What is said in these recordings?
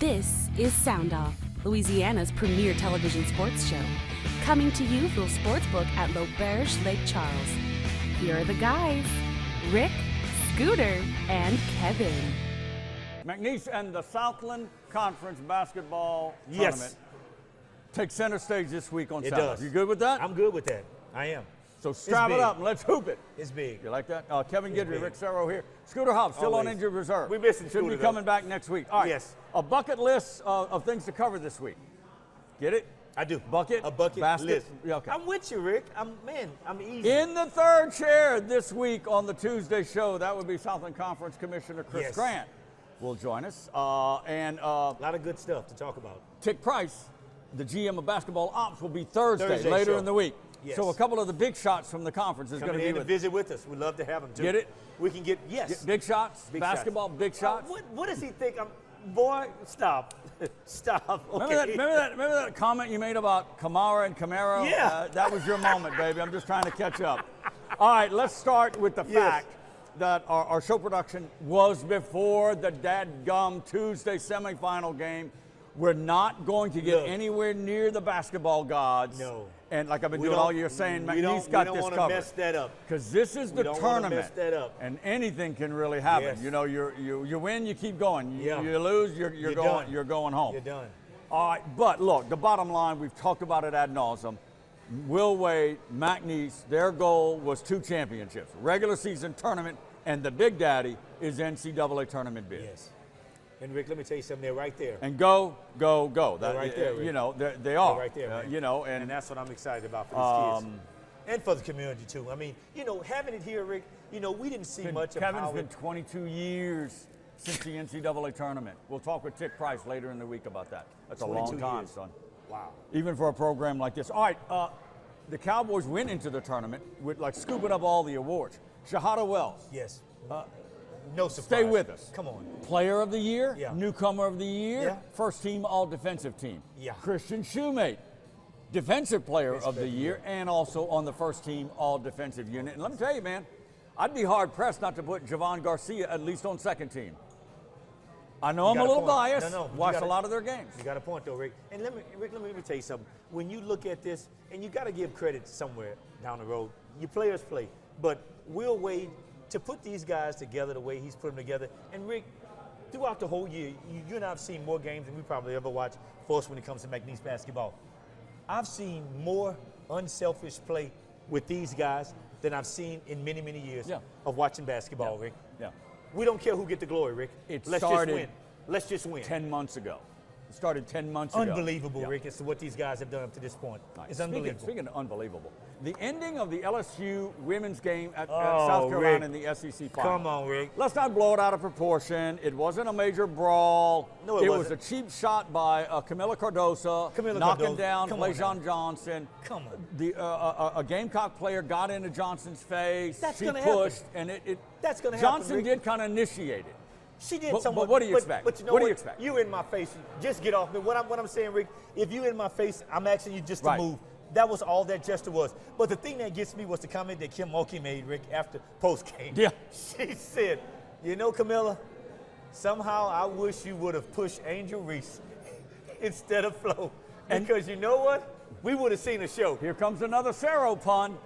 This is SoundOff, Louisiana's premier television sports show, coming to you from Sportsbook at L'Auberge Lake Charles. Here are the guys, Rick, Scooter, and Kevin. McNeese and the Southland Conference basketball tournament take center stage this week on Saturday. Does. You good with that? I'm good with that. I am. So strap it up and let's hoop it. It's big. You like that? Kevin Guidry, Rick Serro here. Scooter Hobbs still on injured reserve. We're missing Should Scooter, be coming back next week. All right. Yes. A bucket list of things to cover this week. Get it? I do. Bucket. A bucket basket. list. Yeah, okay. I'm with you, Rick. I'm easy. In the third chair this week on the Tuesday show, that would be Southland Conference Commissioner Chris Grant will join us. A lot of good stuff to talk about. Tick Price, the GM of basketball ops, will be Thursday later show. in the week. Yes. So a couple of the big shots from the conference is going to be with visit with us. We'd love to have him too. Get it? We can get big shots, big basketball, shots. big shots. What does he think? Boy, stop, stop. Okay. Remember that comment you made about Kamara and Camaro? Yeah. That was your moment, baby. I'm just trying to catch up. All right, let's start with the fact that our show production was before the dadgum Tuesday semifinal game. We're not going to get anywhere near the basketball gods. No. And like I've been doing all year saying, McNeese got this covered. We don't want to mess that up. Because this is the tournament. Mess that up. And anything can really happen. Yes. You know, you win, you keep going. Yeah. You lose, you're going. done. You're going home. You're done. All right, but look, the bottom line, we've talked about it ad nauseum. Will Wade, McNeese, their goal was 2 championships, regular season tournament, and the big daddy is NCAA tournament bid. Yes. And Rick, let me tell you something. They're right there. And go. They're right there, Rick. You know, they are. They're right there, man. You know, and that's what I'm excited about for these kids. And for the community, too. I mean, you know, having it here, Rick, you know, we didn't see much of Kevin's been 22 years since the NCAA tournament. We'll talk with Tick Price later in the week about that. That's a long time, son. Wow. Even for a program like this. All right, the Cowboys went into the tournament with, like, scooping up all the awards. Shahada Wells. Yes. No surprise. Stay with us. Come on. Player of the year, Yeah. newcomer of the year, first team all-defensive team. Yeah. Christian Shoemate, defensive player of the year, and also on the first team all-defensive unit. And let me tell you, man, I'd be hard-pressed not to put Javon Garcia at least on second team. I know I'm a little biased. No, watched a lot of their games. You got a point, though, Rick. And let me tell you something. When you look at this, and you got to give credit somewhere down the road, your players play. But Will Wade, to put these guys together the way he's put them together, and Rick, throughout the whole year, you and I have seen more games than we probably ever watch for us when it comes to McNeese basketball. I've seen more unselfish play with these guys than I've seen in many, many years of watching basketball, Rick. Yeah. We don't care who get the glory, Rick. Let's just win. Let's just win. 10 months ago. It started 10 months ago. Unbelievable, Rick, as to what these guys have done up to this point. Right. It's unbelievable. Speaking of unbelievable, the ending of the LSU women's game at South Carolina in the SEC final. Come on, Rick. Let's not blow it out of proportion. It wasn't a major brawl. No, it wasn't. Was a cheap shot by Camila Cardoso, knocking down Lajon Johnson. Come on. A Gamecock player got into Johnson's face. That's going to happen. And that's going to happen, Johnson Rick. did kind of initiate it. She did but, somewhat. But what do you expect? But you know what do you expect? You in my face. Just get off me. What I'm saying, Rick, if you in my face, I'm asking you just to move. That was all that gesture was. But the thing that gets me was the comment that Kim Mulkey made, Rick, after post-game. Yeah. She said, you know, Camilla, somehow I wish you would have pushed Angel Reese instead of Flo. Because you know what? We would have seen a show. Here comes another Cerro pun.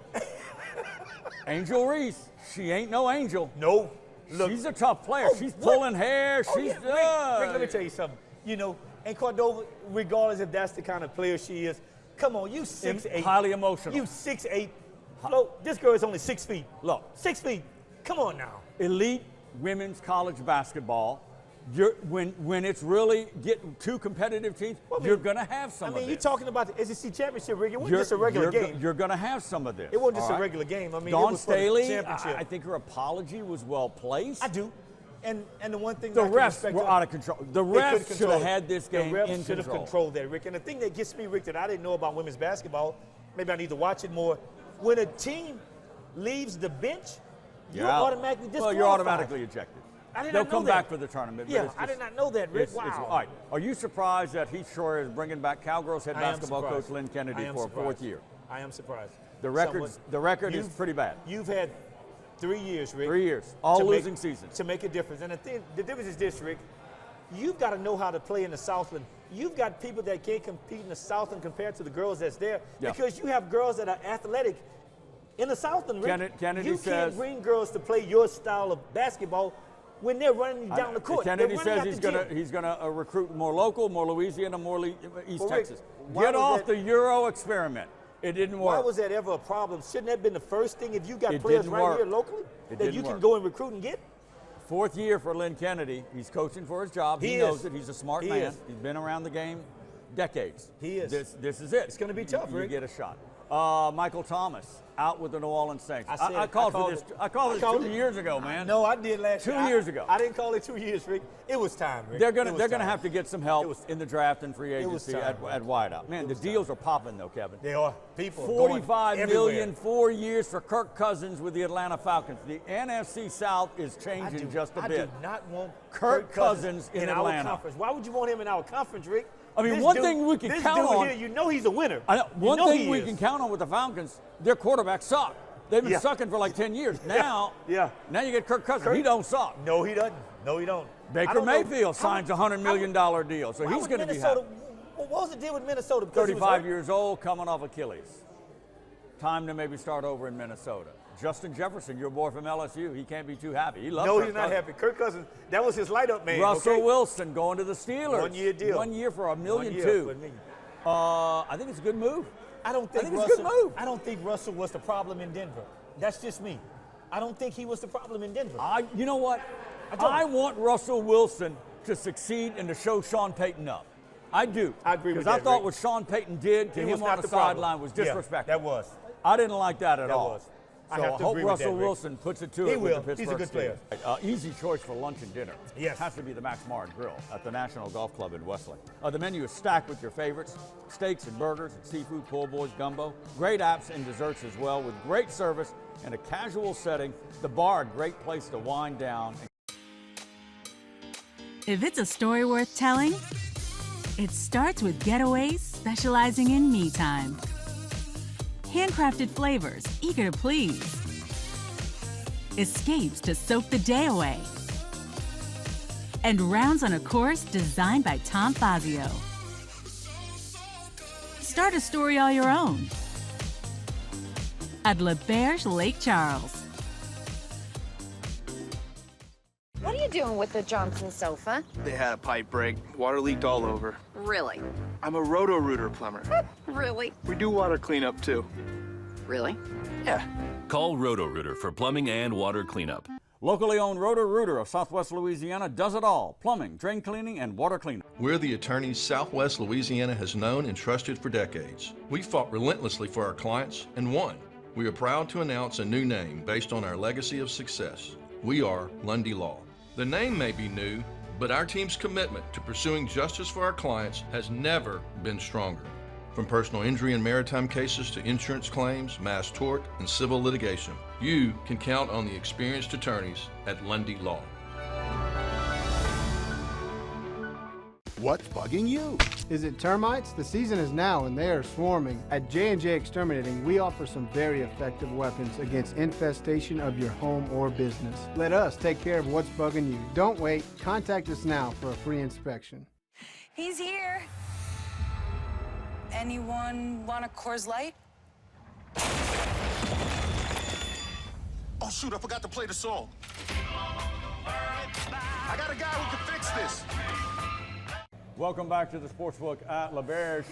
Angel Reese, she ain't no angel. No. Look, she's a tough player. She's pulling hair. She's Rick, let me tell you something. You know, and Cordova, regardless if that's the kind of player she is, come on, you 6'8". Highly emotional. You 6'8". Flo, this girl is only 6 feet. Look. 6 feet. Come on now. Elite women's college basketball. When it's really getting 2 competitive teams, you're going to have some of this. I mean, you're talking about the SEC championship, Rick. It wasn't just a regular game. You're going to have some of this. It wasn't just a regular game. I mean, Dawn it was Staley, for the championship. I think her apology was well placed. I do. And the one thing the refs were out of control. The refs should have had this game in control. The refs should have controlled that, Rick. And the thing that gets me, Rick, that I didn't know about women's basketball, maybe I need to watch it more. When a team leaves the bench, you're automatically disqualified. Well, you're automatically ejected. They'll come back for the tournament. Yeah, I did not know that, Rick. Wow. All right. Are you surprised that Heath Schroyer is bringing back Cowgirls head basketball coach Lynn Kennedy for a 4th year? I am surprised. The record is pretty bad. You've had 3 years, Rick. 3 years. All losing seasons. To make a difference. And the difference is this, Rick. You've got to know how to play in the Southland. You've got people that can't compete in the Southland compared to the girls that's there because you have girls that are athletic in the Southland. Kennedy you says, can't bring girls to play your style of basketball when they're running down the court. Kennedy says he's gonna recruit more local, more Louisiana, more East Texas. Rick, get off the Euro experiment. It didn't work. Why was that ever a problem? Shouldn't that have been the first thing if you got players right here locally that you can go and recruit and get? 4th year for Lynn Kennedy. He's coaching for his job. He knows it. He's a smart man. He's been around the game decades. He is. This is it. It's going to be tough, Rick. You get a shot. Michael Thomas out with the New Orleans Saints. I called this 2 years ago, man. No, I did last year. 2 years ago. I didn't call it 2 years, Rick. It was time, Rick. They're gonna have to get some help in the draft and free agency at wideout. Man, the deals are popping though, Kevin. They are. People $45 million, 4 years for Kirk Cousins with the Atlanta Falcons. The NFC South is changing just a bit. I do not want Kirk Cousins in Atlanta. Our conference. Why would you want him in our conference, Rick? I mean, one thing we can count on. Here, you know he's a winner. One thing we can count on with the Falcons, their quarterbacks suck. They've been sucking for like 10 years. Now you get Kirk Cousins. He don't suck. No, he doesn't. No, he don't. Baker Mayfield signs a $100 million deal, so he's going to be happy. What was the deal with Minnesota? 35 years old, coming off Achilles. Time to maybe start over in Minnesota. Justin Jefferson, your boy from LSU, he can't be too happy. He loves Kirk he's not happy. Kirk Cousins, that was his light-up man. Russell Wilson going to the Steelers. 1 year deal. 1 year for $1.2 million. I think it's a good move. I don't think it's a good move. I don't think Russell was the problem in Denver. That's just me. I don't think he was the problem in Denver. You know what? I want Russell Wilson to succeed and to show Sean Payton up. I do. I agree with that. Because I thought what Sean Payton did to him on the sideline was disrespectful. That was. I didn't like that at all. Was. So I hope Russell Wilson puts it to it with the Pittsburgh He's a good player. Easy choice for lunch and dinner. Yes. Has to be the Max Mard Grill at the National Golf Club in Westland. The menu is stacked with your favorites, steaks and burgers and seafood, po' boys, gumbo. Great apps and desserts as well with great service and a casual setting. The bar, a great place to wind down. If it's a story worth telling, it starts with Getaways specializing in me time. Handcrafted flavors, eager to please. Escapes to soak the day away. And rounds on a course designed by Tom Fazio. Start a story all your own at L'Auberge Lake Charles. What are you doing with the Johnson sofa? They had a pipe break. Water leaked all over. Really? I'm a Roto-Rooter plumber. Really? We do water cleanup, too. Really? Yeah. Call Roto-Rooter for plumbing and water cleanup. Locally owned Roto-Rooter of Southwest Louisiana does it all. Plumbing, drain cleaning, and water cleanup. We're the attorneys Southwest Louisiana has known and trusted for decades. We fought relentlessly for our clients and won. We are proud to announce a new name based on our legacy of success. We are Lundy Law. The name may be new, but our team's commitment to pursuing justice for our clients has never been stronger. From personal injury and maritime cases to insurance claims, mass tort, and civil litigation, you can count on the experienced attorneys at Lundy Law. What's bugging you? Is it termites? The season is now and they are swarming. At J&J Exterminating, we offer some very effective weapons against infestation of your home or business. Let us take care of what's bugging you. Don't wait. Contact us now for a free inspection. He's here. Anyone want a Coors Light? Oh shoot, I forgot to play the song. I got a guy who can fix this. Welcome back to the Sportsbook at L'Auberge.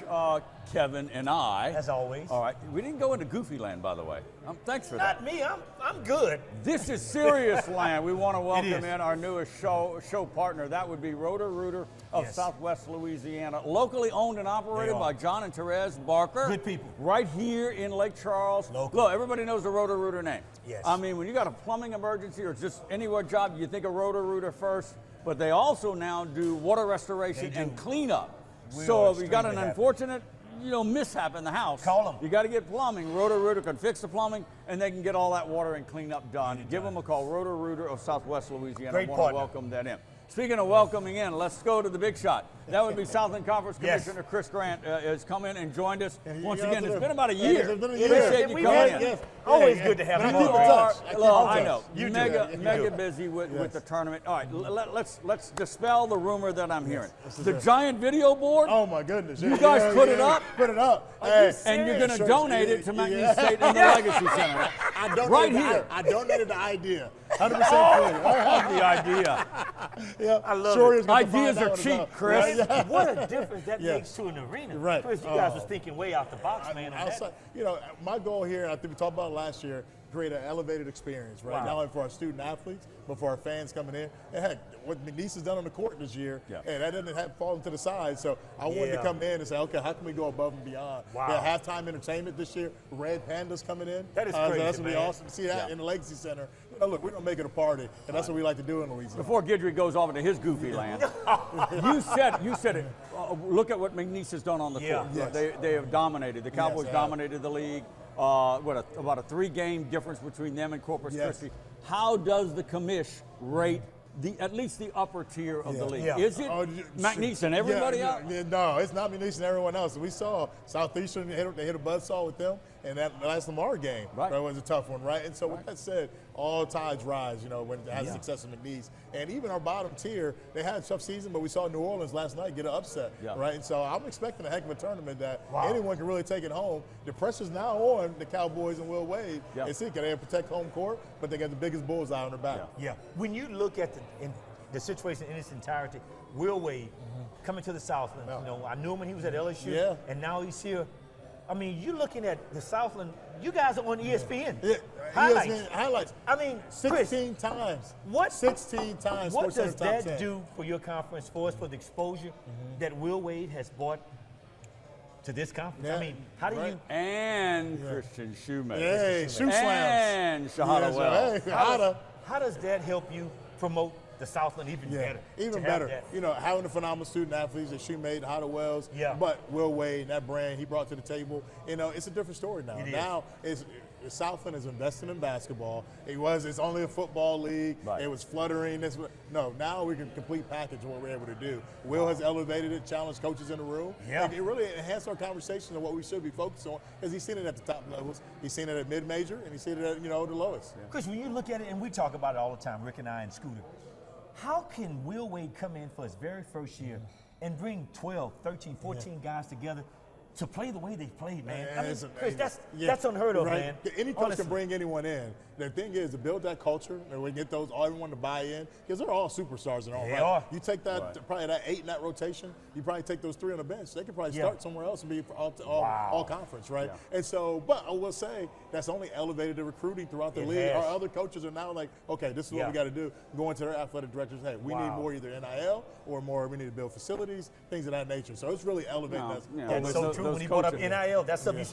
Kevin and I. As always. All right. We didn't go into Goofy Land, by the way. Thanks for that. Not me. I'm good. This is Serious Land. We want to welcome in our newest show partner. That would be Roto-Rooter of Southwest Louisiana. Locally owned and operated by John and Therese Barker. Good people. Right here in Lake Charles. Local. Look, everybody knows the Roto-Rooter name. Yes. I mean, when you got a plumbing emergency or just anywhere job, you think of Roto-Rooter first. But they also now do water restoration and cleanup. So if you got an unfortunate, mishap in the house, call them. You got to get plumbing. Roto-Rooter can fix the plumbing, and they can get all that water and cleanup done. Give them a call. Roto-Rooter of Southwest Louisiana. Great I want to welcome that in. Speaking of welcoming in, let's go to the big shot. That would be Southland Conference Yes. Commissioner Chris Grant has come in and joined us. And Once you again, know, it's been about a year. it's been a year. Appreciate you coming in. Yes. Always good to have But him I keep in on. touch. I know. You do. Mega busy with the tournament. All right, let's dispel the rumor that I'm hearing. This is The it. giant video board. Oh my goodness! You guys put it up? Put it up. And you're going to donate it to McNeese State and the Legacy Center. I donated Right here. I donated the idea. 100% free. The idea. Yeah, I love sure it. is gonna Ideas find out are what it's cheap, about. Chris. Yeah. What a difference that Yeah. makes to an arena. Right. Chris, you guys was thinking way out the box, man. on that. My goal here, and I think we talked about it last year, create an elevated experience, right? Wow. Not only for our student athletes, but for our fans coming in. And heck, what McNeese has done on the court this year, and that didn't have fallen to the side. So I wanted to come in and say, okay, how can we go above and beyond? Wow. We have halftime entertainment this year. Red Pandas coming in. That is So crazy, that's gonna be man. awesome to see that in the Legacy Center. Look, we're gonna make it a party, and that's what we like to do in Louisiana. Before Guidry goes off into his goofy land, you said it. Look at what McNeese has done on the court. Yes. They have dominated. The Cowboys they have. dominated the league. About a 3-game difference between them and Corpus Yes. Christi. How does the commish rate at least the upper tier of the league? Yeah. Is it McNeese and everybody else? No, it's not McNeese and everyone else. We saw Southeastern, they hit a buzzsaw with them, and that last Lamar game that was a tough one, right? And so with that said, all tides rise, when it has success in McNeese. And even our bottom tier, they had a tough season, but we saw New Orleans last night get an upset, right? And so I'm expecting a heck of a tournament that anyone can really take it home. The pressure's now on the Cowboys and Will Wade. And see, can they protect home court? But they got the biggest bullseye on their back. Yeah. When you look at the situation in its entirety, Will Wade coming to the Southland. I knew him when he was at LSU, and now he's here. I mean, you're looking at the Southland. You guys are on ESPN. Highlights. I mean, 16 times. 16 times. What SportsCenter does top that 10. do for your conference, for us, for the exposure that Will Wade has brought to this conference? I mean, how do you? And Christian Shoemaker. Hey, shoe slams. And Shahada Wells. How does that help you promote the Southland even better? Even better. Having the phenomenal student athletes that Shoemate, Shahada Wells, but Will Wade, that brand he brought to the table, it's a different story now. Now Southland is investing in basketball. It's only a football league. Right. It was fluttering. Now we can complete package what we're able to do. Will has elevated it, challenged coaches in the room. Yeah. It really enhanced our conversation of what we should be focused on, because he's seen it at the top levels. He's seen it at mid-major, and he's seen it at the lowest. Chris, when you look at it, and we talk about it all the time, Rick and I and Scooter, how can Will Wade come in for his very first year and bring 12, 13, 14 guys together to play the way they played, man? I mean, Chris, that's unheard of, man. Any coach can bring anyone in. The thing is to build that culture, and we get everyone to buy in, because they're all superstars in all right. Are. You take that, probably that 8 in that rotation, you probably take those 3 on the bench. They could probably start somewhere else and be all conference, right? Yeah. And so, but I will say, that's only elevated the recruiting throughout the league. Our other coaches are now like, okay, this is what we got to do. Going to their athletic directors, hey, we need more either NIL or more, we need to build facilities, things of that nature. So it's really elevating that. That's so true. When he brought up NIL, that's something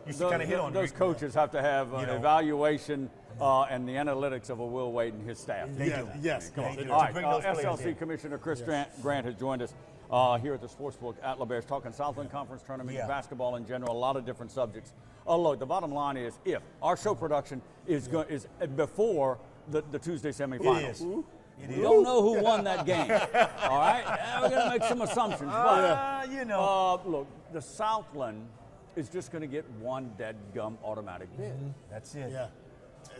you should kind of hit on. Those coaches have to have evaluation and the analytics of a Will Wade and his staff. They do. Yes. Come on. All right. SLC Commissioner Chris Grant has joined us here at the Sportsbook at LaBear's, talking Southland Conference Tournament, basketball in general, a lot of different subjects. Look, the bottom line is, if our show production is before the Tuesday semifinals. We don't know who won that game. All right? We're going to make some assumptions. But, look, the Southland is just going to get one dead gum automatic bid. That's it. Yeah.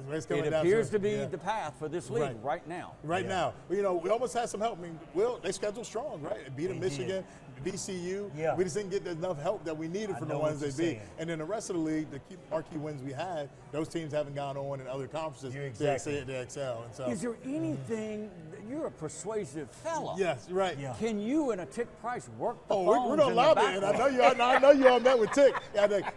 It appears to be the path for this league right now. Right now. We almost had some help. I mean, they scheduled strong, right? Beat Michigan, VCU. Yeah. We just didn't get enough help that we needed from the ones they beat. And then the rest of the league, the marquee wins we had, those teams haven't gone on in other conferences to excel. And so, is there anything? You're a persuasive fella. Yes, right. Yeah. Can you and a Tick Price work the we're going to lobby, and I know you all met with Tick.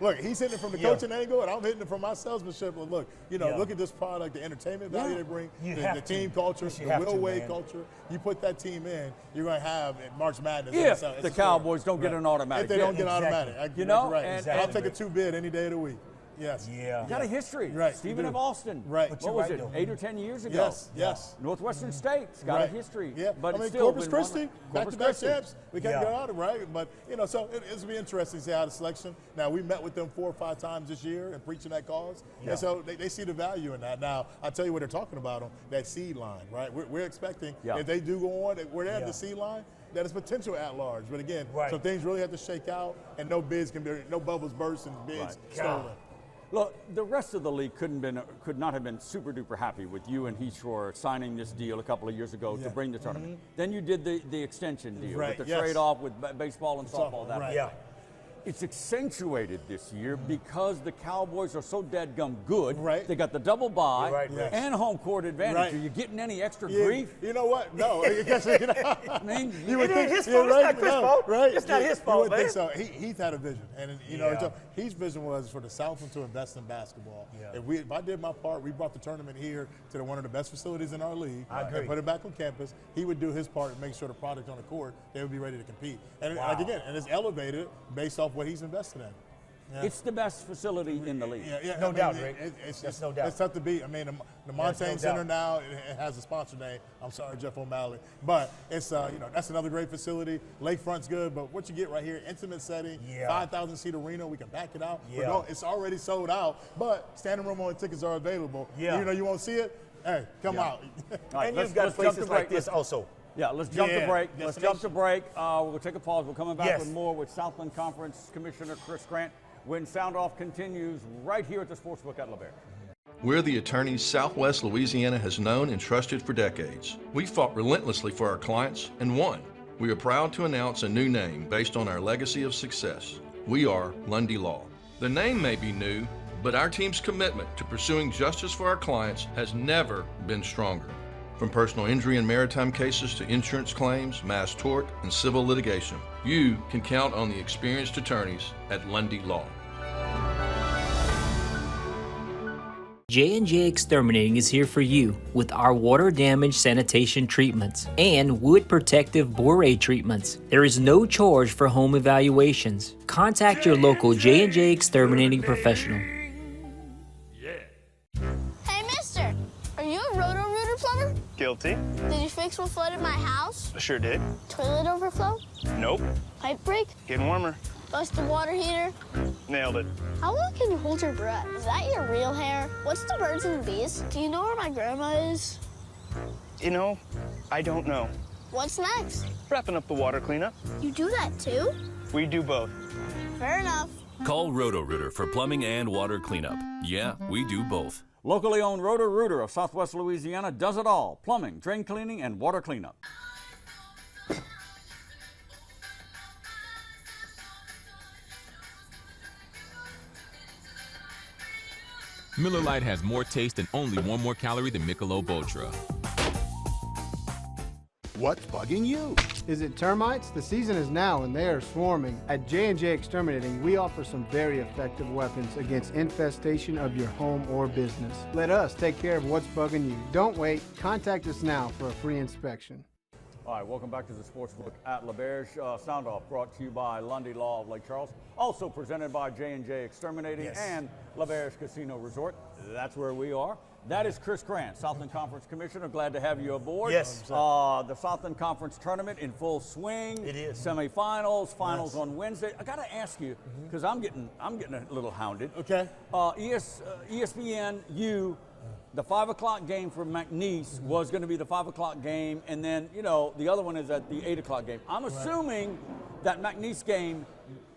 Look, he's hitting it from the coaching angle, and I'm hitting it from my salesmanship. But look, look at this product, the entertainment value they bring, the team culture, the Will Wade culture. You put that team in, you're going to have March Madness. If the Cowboys don't get an automatic, if they don't get automatic, right. I'll take a 2 bid any day of the week. Yes. Yeah. You got a history. Right. Stephen F. Austin. Right. What was it, 8 or 10 years ago? Yes. Yes. Northwestern State's got a history. Yeah. But I mean, it's still Corpus been Christi, back-to-back champs. We can't Yeah. get out of it, right? But, so it's be interesting to see how the selection. Now, we met with them 4 or 5 times this year and preaching that cause. Yeah. And so they see the value in that. Now, I'll tell you what they're talking about on that seed line, right? We're expecting if they do go on, where they're at the seed line, that is potential at large. But again, some things really have to shake out, and no bubbles burst and bids stolen. Look, the rest of the league could not have been super duper happy with you and Heath Shore signing this deal a couple of years ago to bring the tournament. Then you did the extension deal with the trade-off with baseball and softball. It's accentuated this year because the Cowboys are so dadgum good. Right. They got the double bye and home court advantage. Right. Are you getting any extra grief? You know what? No. I mean, it ain't his fault. It's not Chris' fault. Right? It's not his fault, man. Think so. Heath had a vision, and Heath's vision was for the Southland to invest in basketball. Yeah. If I did my part, we brought the tournament here to one of the best facilities in our league. I agree. And put it back on campus. He would do his part and make sure the product on the court, they would be ready to compete. And it's elevated based off what he's invested in. Yeah. It's the best facility in the league. No doubt, Rick. It's no doubt. It's tough to beat. I mean, the Montaigne Center now, it has a sponsor name. I'm sorry, Jeff O'Malley. But it's, that's another great facility. Lakefront's good, but what you get right here, intimate setting, 5,000-seat arena, we can back it out. Yeah. It's already sold out, but standing room only tickets are available. Yeah. You won't see it? Hey, come out. Right, and you've got places like this also. Yeah, let's jump to break. Let's jump to break. We'll take a pause. We're coming back with more with Southland Conference Commissioner Chris Grant when SoundOff continues right here at the Sportsbook at LaBerge. We're the attorneys Southwest Louisiana has known and trusted for decades. We fought relentlessly for our clients and won. We are proud to announce a new name based on our legacy of success. We are Lundy Law. The name may be new, but our team's commitment to pursuing justice for our clients has never been stronger. From personal injury and maritime cases to insurance claims, mass tort, and civil litigation, you can count on the experienced attorneys at Lundy Law. J&J Exterminating is here for you with our water damage sanitation treatments and wood protective borate treatments. There is no charge for home evaluations. Contact your local J&J Exterminating professional. Hey, mister, are you a Roto-Rooter plumber? Guilty. Did you fix what flooded my house? Sure did. Toilet overflow? Nope. Pipe break? Getting warmer. Busted water heater? Nailed it. How long can you hold your breath? Is that your real hair? What's the birds and the bees? Do you know where my grandma is? I don't know. What's next? Wrapping up the water cleanup. You do that too? We do both. Fair enough. Call Roto-Rooter for plumbing and water cleanup. Yeah, we do both. Locally owned Roto-Rooter of Southwest Louisiana does it all: plumbing, drain cleaning, and water cleanup. Miller Lite has more taste and only 1 more calorie than Michelob Ultra. What's bugging you? Is it termites? The season is now and they are swarming. At J&J Exterminating, we offer some very effective weapons against infestation of your home or business. Let us take care of what's bugging you. Don't wait. Contact us now for a free inspection. All right, welcome back to the Sportsbook at LaBerge. SoundOff brought to you by Lundy Law of Lake Charles. Also presented by J&J Exterminating and LaBerge Casino Resort. That's where we are. That is Chris Grant, Southland Conference Commissioner. Glad to have you aboard. Yes. The Southland Conference Tournament in full swing. It is. Semifinals, finals on Wednesday. I got to ask you, because I'm getting a little hounded. Okay. ESPNU. The 5 o'clock game for McNeese was going to be the 5 o'clock game, and then, the other one is at the 8 o'clock game. I'm assuming that McNeese game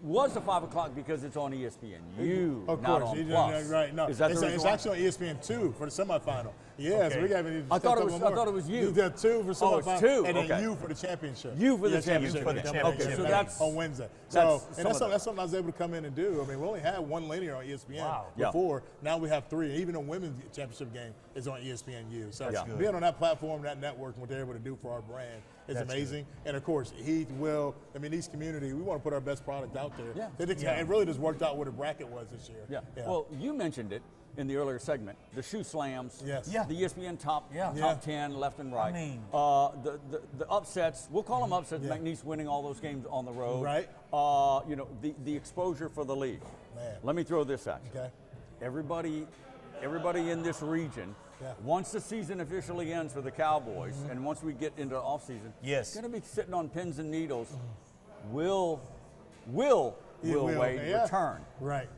was the 5 o'clock because it's on ESPNU, of not course. on Plus. Right, no. Is that it's actually on ESPN2 for the semifinal. Yeah, okay. So we got to I thought it was you. You did 2 for semifinal. Oh, it's 2. And then you for the championship. You for the championship. Okay, so that's on Wednesday. That's something I was able to come in and do. I mean, we only had 1 linear on ESPN before. Now we have 3. Even the women's championship game is on ESPNU. So being on that platform, that network, and what they're able to do for our brand is amazing. Good. And of course, Heath, Will, these community, we want to put our best product out there. It really just worked out what the bracket was this year. Yeah. Well, you mentioned it in the earlier segment, the shoe slams, the ESPN top 10 left and right. I mean, the upsets, we'll call them upsets, McNeese winning all those games on the road. Right. The exposure for the league. Man. Let me throw this at you. Okay. everybody in this region, once the season officially ends for the Cowboys, and once we get into the offseason, it's going to be sitting on pins and needles. Will Wade return? Right.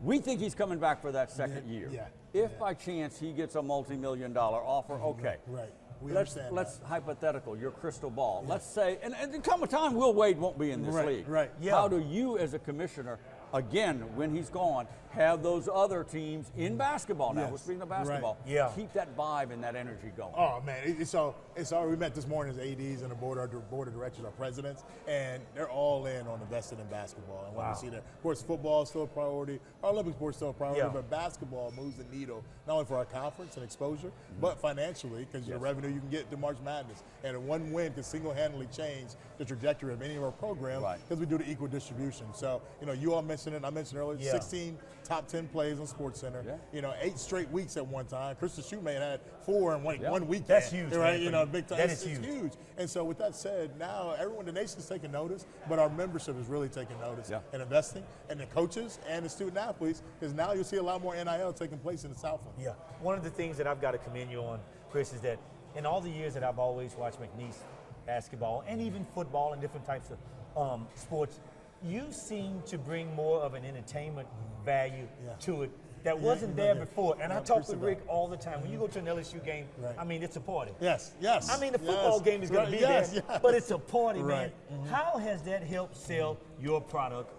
We think he's coming back for that second year. If by chance he gets a multi-million-dollar offer, okay. Right. Let's hypothetical, your crystal ball. Let's say, and there come a time Will Wade won't be in this league. Right. How do you, as a commissioner, again, when he's gone, have those other teams in basketball now? We're speaking of basketball. Keep that vibe and that energy going. Oh man, it's all. We met this morning as ADs and the board of directors, our presidents, and they're all in on investing in basketball. And when we see that, of course, football is still a priority. Our Olympic sports still a priority, but basketball moves the needle not only for our conference and exposure, but financially because the revenue you can get through March Madness, and one win can single-handedly change the trajectory of any of our programs because we do the equal distribution. So you all mentioned it. I mentioned earlier, 16 top 10 plays on SportsCenter. 8 straight weeks at one time. Krista Shoemate had 4 in one weekend. That's huge, right? man. Big time. That It's is huge. And so with that said, now everyone, the nation's taking notice, but our membership is really taking notice and investing, and the coaches and the student athletes, because now you'll see a lot more NIL taking place in the Southland. Yeah. One of the things that I've got to commend you on, Chris, is that in all the years that I've always watched McNeese basketball and even football and different types of sports, you seem to bring more of an entertainment value to it that wasn't there before. And I talk with Rick all the time. When you go to an LSU game, I mean, it's a party. Yes. I mean, the football game is going to be there, but it's a party, man. How has that helped sell your product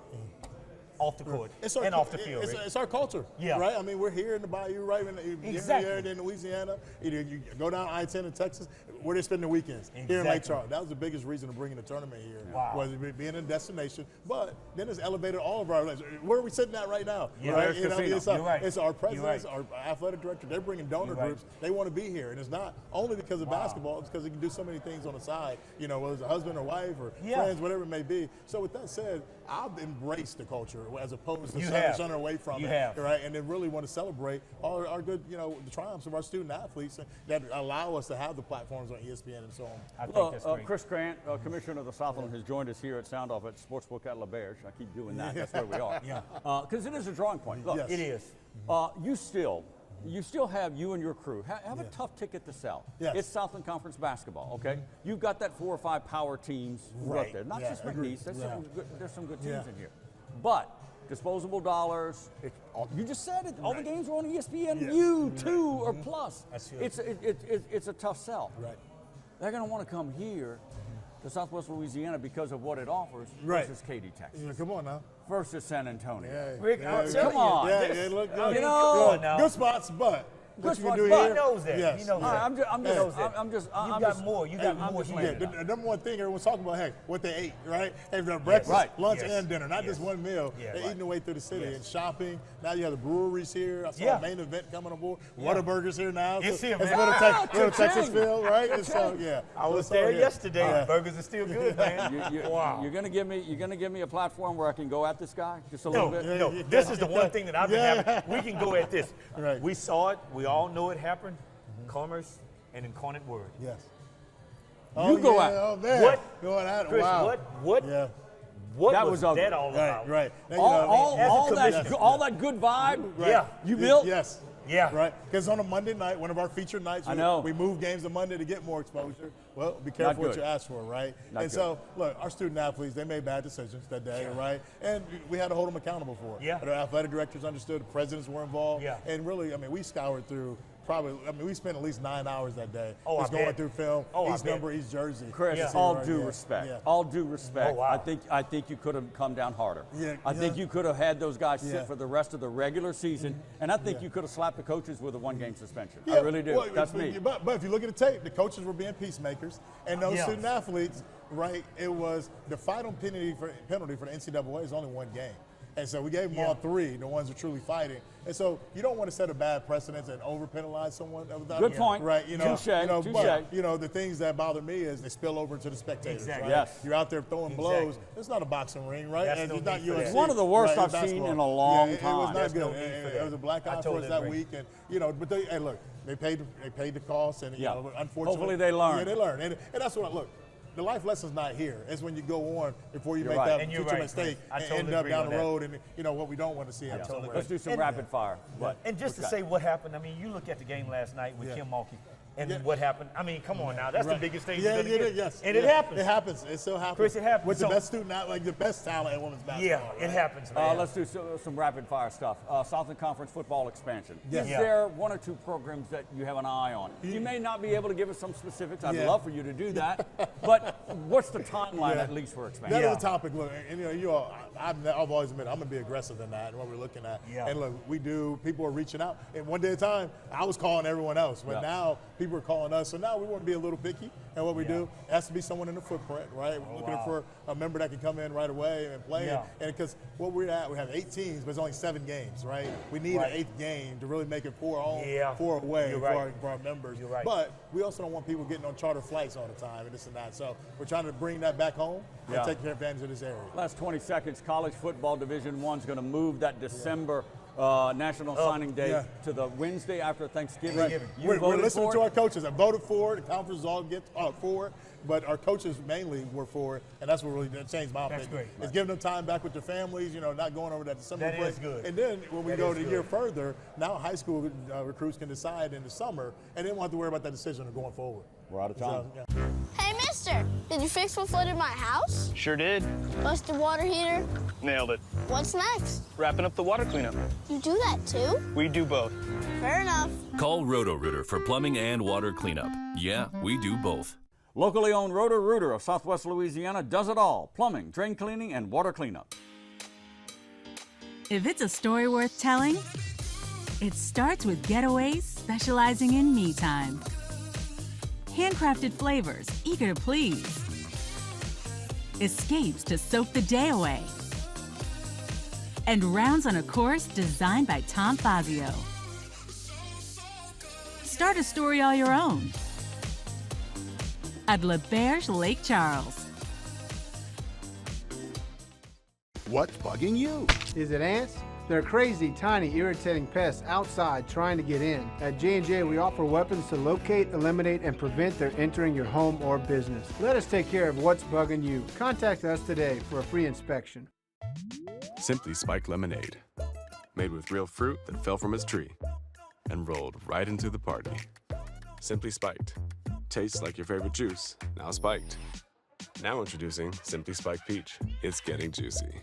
off the court and off the field? It's our culture, right? I mean, we're here in the Bayou, right? Here in Louisiana. You go down I-10 in Texas, where they spend their weekends. Here in Lake Charles. That was the biggest reason of bringing the tournament here, was being a destination. But then it's elevated all of our lives. Where are we sitting at right now? Right? It's our presidents, our athletic director. They're bringing donor groups. They want to be here. And it's not only because of basketball. It's because they can do so many things on the side, whether it's a husband or wife or friends, whatever it may be. So with that said, I've embraced the culture as opposed to shunning away from it, right? And then really want to celebrate all our good, the triumphs of our student athletes that allow us to have the platforms on ESPN and so on. I think that's great. Chris Grant, Commissioner of the Southland, has joined us here at SoundOff at Sportsbook at LaBerge. I keep doing that. That's where we are. Because it is a drawing point. Look, it is. You still have you and your crew have a tough ticket to sell. It's Southland Conference basketball, okay? You've got that 4 or 5 power teams out there. Not just McNeese. There's some good teams in here. But disposable dollars, you just said it. All the games are on ESPN. U2 or Plus. It's a tough sell. Right. They're going to want to come here to Southwest Louisiana because of what it offers versus Katy, Texas. Come on now. Versus San Antonio. Rick, come on. Look good. Good spots, but Good you can do he here. knows that. Yes. He knows that. You got more. You got more. The number one thing everyone's talking about, hey, what they ate, right? Hey, breakfast, lunch, and dinner, not just one meal. They're eating their way through the city and shopping. Now you have the breweries here. I saw a main event coming on board. Whataburger's here now. It's here, it's man. little Texas feel, right? And so, I was there yesterday. Burgers are still good, man. Wow. You're gonna give me a platform where I can go at this guy just a little bit. No, this is the one thing that I've been having. We can go at this. Right. We saw it. We all know it happened. Commerce and Incarnate Word. Yes. You go at what? Going at it. Chris, wow. What? Yeah. What that was that all about? Right. All that good vibe. Right. Yeah. You built. Yes. Yeah. Right. Because on a Monday night, one of our featured nights, we move games to Monday to get more exposure. Well, be careful what you ask for, right? So, look, our student athletes, they made bad decisions that day, right? And we had to hold them accountable for it. Yeah. But our athletic directors understood, the presidents were involved. Yeah. And really, we scoured through we spent at least 9 hours that day just going through film, each number, each jersey. Chris, all due respect. All due respect. Oh, wow. I think you could have come down harder. I think you could have had those guys sit for the rest of the regular season, and I think you could have slapped the coaches with a 1-game suspension. I really do. That's me. But if you look at the tape, the coaches were being peacemakers, and those student athletes, right, it was the final penalty for the NCAA is only 1 game. And so we gave them all 3, the ones who are truly fighting. And so you don't want to set a bad precedence and over-penalize someone. Good point. Right. Touche. But, the things that bother me is they spill over into the spectators. Exactly. Right? Yes. You're out there throwing blows. It's not a boxing ring, right? That's and it's no not UFC. UFC. One of the worst I've basketball. seen in a long time. It was not good. No It was a black eye for us that week. And, but they paid the cost. And, unfortunately. Hopefully they learned. Yeah, they learned. And that's what the life lesson's not here. It's when you go on before you You're make right. that And you're future right, mistake I and totally end up agree down on the that. road and what we don't want to see happen. totally Let's do some rapid fire. What? And just to What's say what happened, I mean, you look at the game last night with Kim Mulkey and what happened. I mean, come on now. That's the biggest thing you're going to get. Yes. And it happens. It happens. It still happens. Chris, it happens. With the So- best student, like the best talent in women's basketball. Yeah, it happens, man. Let's do some rapid fire stuff. Southern Conference football expansion. Yes. Is Yeah. there one or two programs that you have an eye on? You may not be able to give us some specifics. I'd love for you to do that. But what's the timeline at least for expansion? That is a topic. Look, and I've always admitted I'm going to be aggressive in that and what we're looking at. Yeah. And look, people are reaching out. And one day at a time, I was calling everyone else, but now people are calling us. So now we want to be a little picky in what we do. It has to be someone in the footprint, right? We're looking for a member that can come in right away and play. Yeah. And because what we're at, we have 8 teams, but it's only 7 games, right? We need an 8th game to really make it 4 home, 4 away for our members. You're right. But we also don't want people getting on charter flights all the time and this and that. So we're trying to bring that back home and take advantage of this area. Last 20 seconds. College football Division I is going to move that December National Signing Day to the Wednesday after Thanksgiving. Right. We're listening to our coaches. I voted for it. The conference all get for it. But our coaches mainly were for it, and that's what really changed my opinion. great. It's giving them time back with their families, not going over that December break. That is good. And then when we That go is a good. year further, now high school recruits can decide in the summer, and they don't have to worry about that decision of going forward. We're out of time. Hey, mister, did you fix what flooded my house? Sure did. Busted water heater? Nailed it. What's next? Wrapping up the water cleanup. You do that too? We do both. Fair enough. Call Roto-Rooter for plumbing and water cleanup. Yeah, we do both. Locally owned Roto-Rooter of Southwest Louisiana does it all: plumbing, drain cleaning, and water cleanup. If it's a story worth telling, it starts with Getaways specializing in me time. Handcrafted flavors, eager to please. Escapes to soak the day away. And rounds on a course designed by Tom Fazio. Start a story all your own at L'Auberge Lake Charles. What's bugging you? Is it ants? They're crazy, tiny, irritating pests outside trying to get in. At J&J, we offer weapons to locate, eliminate, and prevent their entering your home or business. Let us take care of what's bugging you. Contact us today for a free inspection. Simply Spiked Lemonade. Made with real fruit that fell from its tree and rolled right into the party. Simply Spiked. Tastes like your favorite juice, now spiked. Now introducing Simply Spiked Peach. It's getting juicy.